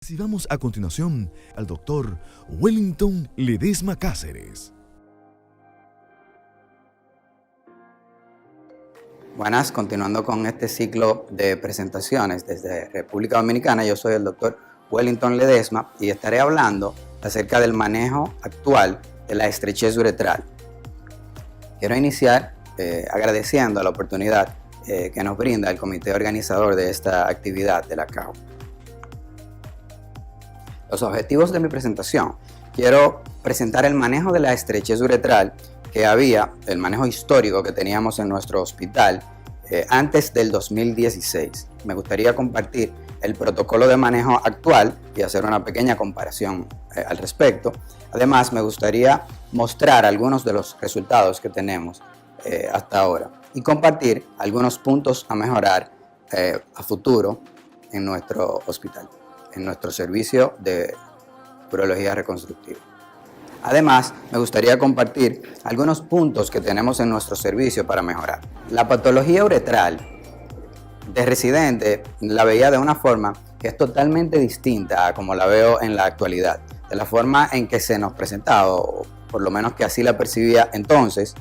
Recibamos a continuación al doctor Wellington Ledesma Cáceres. Buenas, continuando con este ciclo de presentaciones desde República Dominicana, yo soy el doctor Wellington Ledesma y estaré hablando acerca del manejo actual de la estrechez uretral. Quiero iniciar agradeciendo la oportunidad que nos brinda el comité organizador de esta actividad de la CAU. Los objetivos de mi presentación: quiero presentar el manejo de la estrechez uretral que había, el manejo histórico que teníamos en nuestro hospital antes del 2016. Me gustaría compartir el protocolo de manejo actual y hacer una pequeña comparación al respecto. Además, me gustaría mostrar algunos de los resultados que tenemos hasta ahora y compartir algunos puntos a mejorar a futuro en nuestro hospital, en nuestro servicio de urología reconstructiva. Además, me gustaría compartir algunos puntos que tenemos en nuestro servicio para mejorar. La patología uretral de residente la veía de una forma que es totalmente distinta a como la veo en la actualidad. De la forma en que se nos presentaba, o por lo menos que así la percibía entonces,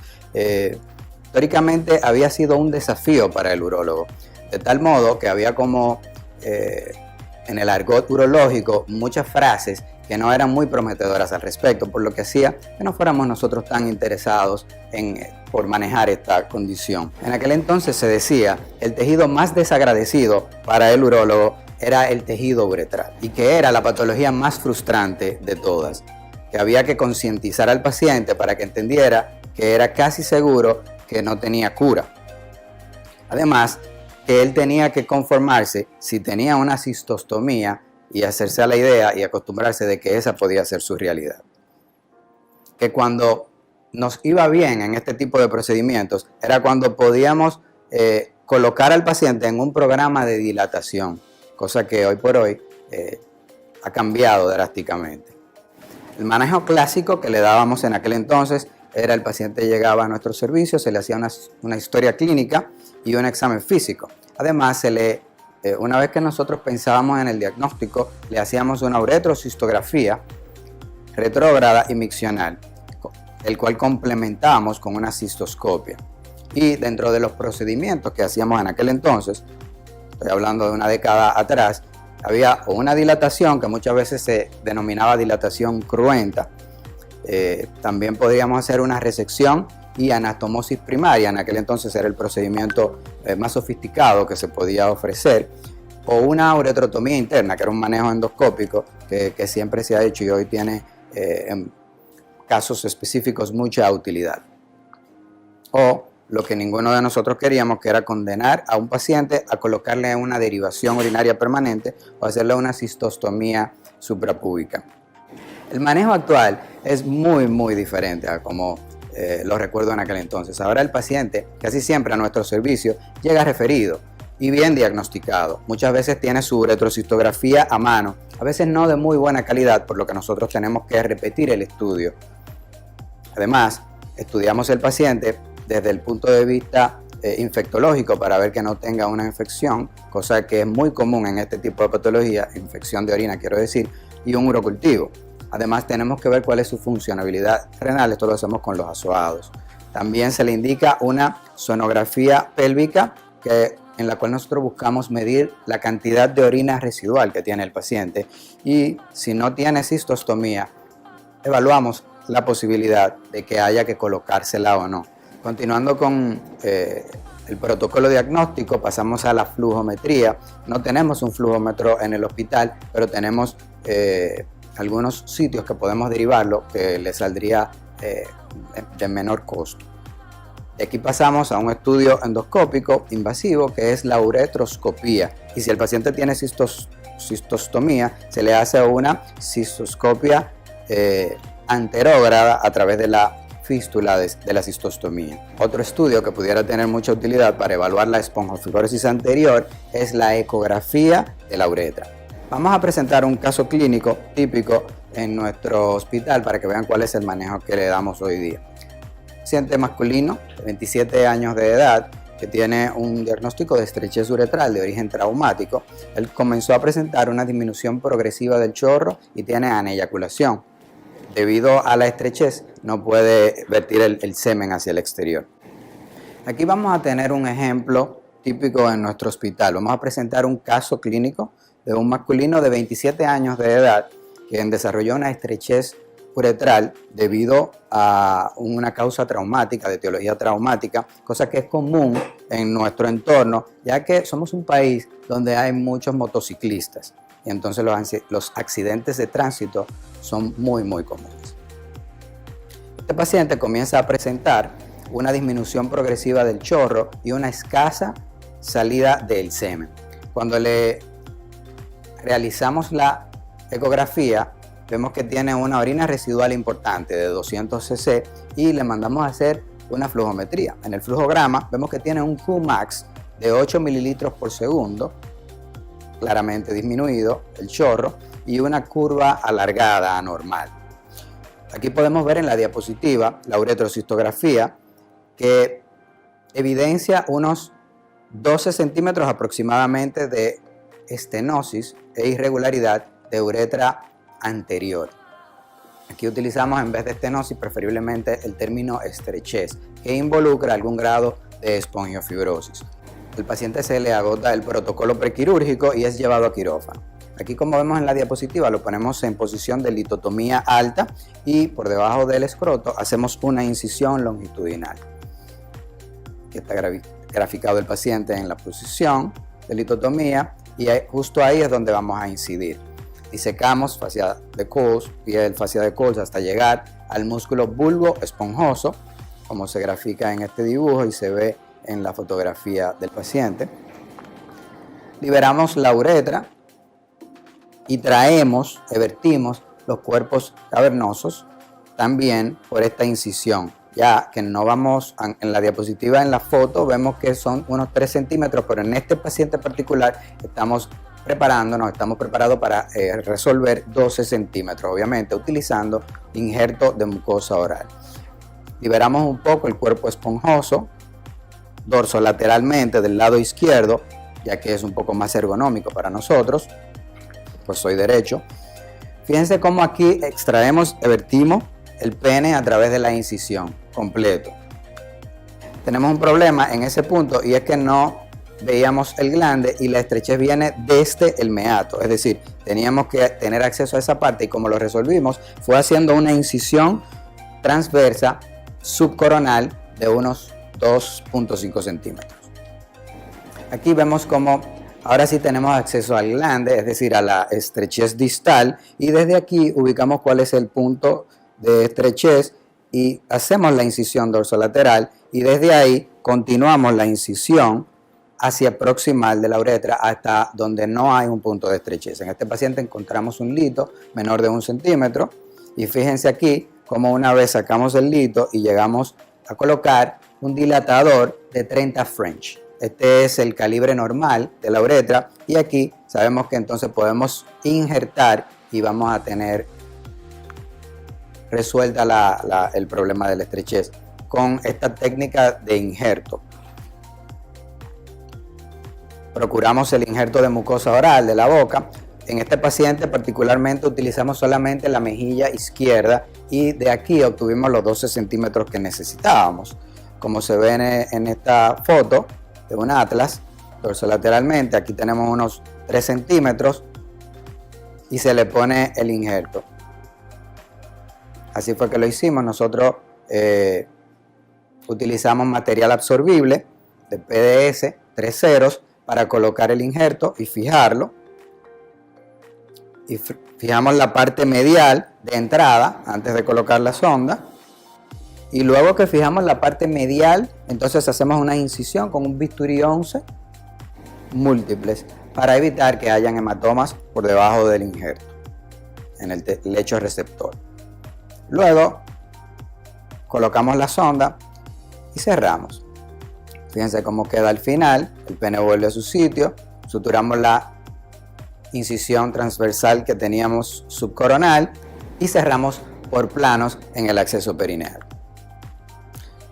históricamente había sido un desafío para el urólogo, de tal modo que había como en el argot urológico muchas frases que no eran muy prometedoras al respecto, por lo que hacía que no fuéramos nosotros tan interesados por manejar esta condición. En aquel entonces se decía que el tejido más desagradecido para el urólogo era el tejido uretral y que era la patología más frustrante de todas, que había que concientizar al paciente para que entendiera que era casi seguro que no tenía cura. Además, que él tenía que conformarse si tenía una cistostomía y hacerse a la idea y acostumbrarse de que esa podía ser su realidad. Que cuando nos iba bien en este tipo de procedimientos era cuando podíamos colocar al paciente en un programa de dilatación, cosa que hoy por hoy ha cambiado drásticamente. El manejo clásico que le dábamos en aquel entonces era: el paciente llegaba a nuestro servicio, se le hacía una historia clínica y un examen físico. Además, una vez que nosotros pensábamos en el diagnóstico, le hacíamos una uretrocistografía retrógrada y miccional, el cual complementábamos con una cistoscopia. Y dentro de los procedimientos que hacíamos en aquel entonces, estoy hablando de una década atrás, había una dilatación que muchas veces se denominaba dilatación cruenta. También podríamos hacer una resección y anastomosis primaria. En aquel entonces era el procedimiento más sofisticado que se podía ofrecer, o una uretrotomía interna, que era un manejo endoscópico que siempre se ha hecho y hoy tiene en casos específicos mucha utilidad. O lo que ninguno de nosotros queríamos, que era condenar a un paciente a colocarle una derivación urinaria permanente o hacerle una cistostomía suprapúbica. El manejo actual es muy diferente a como lo recuerdo en aquel entonces. Ahora el paciente, casi siempre a nuestro servicio, llega referido y bien diagnosticado. Muchas veces tiene su uretrocistografía a mano, a veces no de muy buena calidad, por lo que nosotros tenemos que repetir el estudio. Además, estudiamos el paciente desde el punto de vista infectológico para ver que no tenga una infección, cosa que es muy común en este tipo de patología, infección de orina quiero decir, y un urocultivo. Además, tenemos que ver cuál es su funcionabilidad renal. Esto lo hacemos con los azoados. También se le indica una sonografía pélvica en la cual nosotros buscamos medir la cantidad de orina residual que tiene el paciente. Y si no tiene cistostomía, evaluamos la posibilidad de que haya que colocársela o no. Continuando con el protocolo diagnóstico, pasamos a la flujometría. No tenemos un flujómetro en el hospital, pero tenemos algunos sitios que podemos derivarlo, que le saldría de menor costo. De aquí pasamos a un estudio endoscópico invasivo, que es la uretroscopía. Y si el paciente tiene cistostomía, se le hace una cistoscopia anterógrada a través de la fístula de la cistostomía. Otro estudio que pudiera tener mucha utilidad para evaluar la esponjofibrosis anterior es la ecografía de la uretra. Vamos a presentar un caso clínico típico en nuestro hospital para que vean cuál es el manejo que le damos hoy día. Paciente masculino de 27 años de edad que tiene un diagnóstico de estrechez uretral de origen traumático, él comenzó a presentar una disminución progresiva del chorro y tiene aneyaculación. Debido a la estrechez, no puede vertir el semen hacia el exterior. Aquí vamos a tener un ejemplo típico en nuestro hospital. Vamos a presentar un caso clínico de un masculino de 27 años de edad quien desarrolló una estrechez uretral debido a una causa traumática, de etiología traumática, cosa que es común en nuestro entorno, ya que somos un país donde hay muchos motociclistas y entonces los accidentes de tránsito son muy comunes. Este paciente comienza a presentar una disminución progresiva del chorro y una escasa salida del semen. Cuando le realizamos la ecografía, vemos que tiene una orina residual importante de 200 cc y le mandamos a hacer una flujometría. En el flujograma vemos que tiene un Qmax de 8 mililitros por segundo, claramente disminuido el chorro, y una curva alargada anormal. Aquí podemos ver en la diapositiva la uretrocistografía que evidencia unos 12 centímetros aproximadamente de estenosis e irregularidad de uretra anterior. Aquí utilizamos en vez de estenosis preferiblemente el término estrechez, que involucra algún grado de espongiofibrosis. Al paciente se le agota el protocolo prequirúrgico y es llevado a quirófano. Aquí, como vemos en la diapositiva, lo ponemos en posición de litotomía alta y por debajo del escroto hacemos una incisión longitudinal. Aquí está graficado el paciente en la posición de litotomía y justo ahí es donde vamos a incidir. Disecamos fascia de Coles, piel, fascia de Coles hasta llegar al músculo bulbo esponjoso, como se grafica en este dibujo y se ve en la fotografía del paciente. Liberamos la uretra y evertimos los cuerpos cavernosos también por esta incisión. Ya que no vamos, en la diapositiva, en la foto, vemos que son unos 3 centímetros, pero en este paciente particular estamos preparados para resolver 12 centímetros, obviamente utilizando injerto de mucosa oral. Liberamos un poco el cuerpo esponjoso, dorsolateralmente del lado izquierdo, ya que es un poco más ergonómico para nosotros, pues soy derecho. Fíjense cómo aquí evertimos el pene a través de la incisión completo. Tenemos un problema en ese punto y es que no veíamos el glande y la estrechez viene desde el meato, es decir, teníamos que tener acceso a esa parte y como lo resolvimos fue haciendo una incisión transversa subcoronal de unos 2.5 centímetros. Aquí vemos como ahora sí tenemos acceso al glande, es decir, a la estrechez distal, y desde aquí ubicamos cuál es el punto de estrechez y hacemos la incisión dorsolateral y desde ahí continuamos la incisión hacia proximal de la uretra hasta donde no hay un punto de estrechez. En este paciente encontramos un lito menor de 1 centímetro y fíjense aquí como una vez sacamos el lito y llegamos a colocar un dilatador de 30 French. Este es el calibre normal de la uretra y aquí sabemos que entonces podemos injertar y vamos a tener resuelta el problema de la estrechez con esta técnica de injerto. Procuramos el injerto de mucosa oral de la boca. En este paciente particularmente utilizamos solamente la mejilla izquierda y de aquí obtuvimos los 12 centímetros que necesitábamos. Como se ve en esta foto de un atlas, dorsolateralmente, aquí tenemos unos 3 centímetros y se le pone el injerto. Así fue que lo hicimos. Nosotros utilizamos material absorbible de PDS 3 ceros para colocar el injerto y fijarlo. Y fijamos la parte medial de entrada antes de colocar la sonda. Y luego que fijamos la parte medial, entonces hacemos una incisión con un bisturí 11 múltiples para evitar que hayan hematomas por debajo del injerto en el lecho receptor. Luego colocamos la sonda y cerramos. Fíjense cómo queda al final, el pene vuelve a su sitio, suturamos la incisión transversal que teníamos subcoronal y cerramos por planos en el acceso perineal.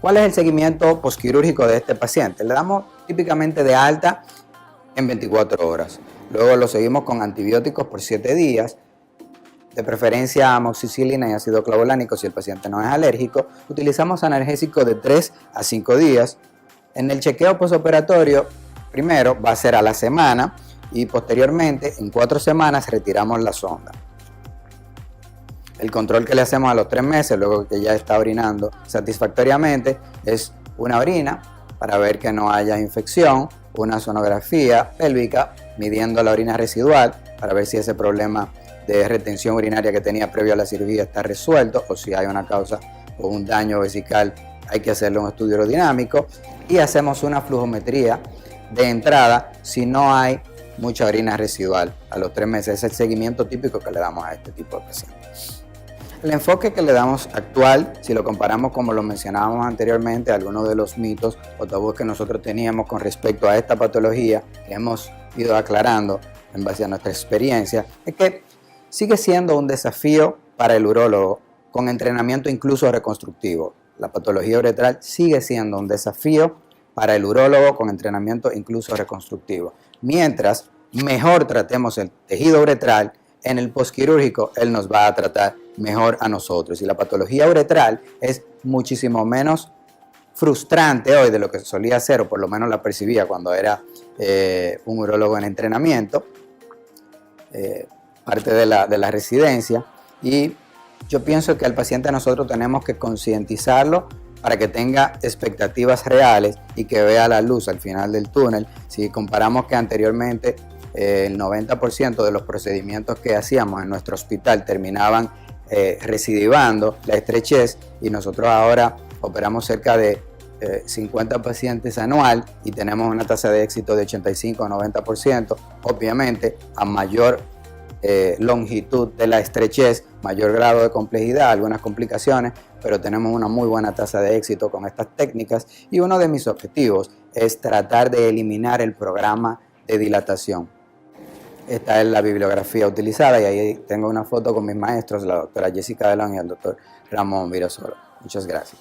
¿Cuál es el seguimiento posquirúrgico de este paciente? Le damos típicamente de alta en 24 horas. Luego lo seguimos con antibióticos por 7 días, de preferencia amoxicilina y ácido clavulánico si el paciente no es alérgico. Utilizamos analgésicos de 3 a 5 días. En el chequeo postoperatorio, primero va a ser a la semana y posteriormente en 4 semanas retiramos la sonda. El control que le hacemos a los 3 meses, luego que ya está orinando satisfactoriamente, es una orina para ver que no haya infección, una sonografía pélvica midiendo la orina residual para ver si ese problema de retención urinaria que tenía previo a la cirugía está resuelto, o si hay una causa o un daño vesical hay que hacerle un estudio aerodinámico, y hacemos una flujometría de entrada si no hay mucha orina residual a los 3 meses. Es el seguimiento típico que le damos a este tipo de pacientes. El enfoque que le damos actual, si lo comparamos como lo mencionábamos anteriormente, algunos de los mitos o tabúes que nosotros teníamos con respecto a esta patología, que hemos ido aclarando en base a nuestra experiencia, es que sigue siendo un desafío para el urólogo con entrenamiento incluso reconstructivo. La patología uretral sigue siendo un desafío para el urólogo con entrenamiento incluso reconstructivo. Mientras mejor tratemos el tejido uretral, en el posquirúrgico él nos va a tratar mejor a nosotros. Y la patología uretral es muchísimo menos frustrante hoy de lo que solía ser, o por lo menos la percibía cuando era un urólogo en entrenamiento, parte de la residencia. Y yo pienso que al paciente nosotros tenemos que concientizarlo para que tenga expectativas reales y que vea la luz al final del túnel. Si comparamos que anteriormente el 90% de los procedimientos que hacíamos en nuestro hospital terminaban recidivando la estrechez, y nosotros ahora operamos cerca de 50 pacientes anual y tenemos una tasa de éxito de 85 a 90%. Obviamente, a mayor longitud de la estrechez, mayor grado de complejidad, algunas complicaciones, pero tenemos una muy buena tasa de éxito con estas técnicas, y uno de mis objetivos es tratar de eliminar el programa de dilatación. Esta es la bibliografía utilizada, y ahí tengo una foto con mis maestros, la doctora Jessica Delón y el doctor Ramón Virasoro. Muchas gracias.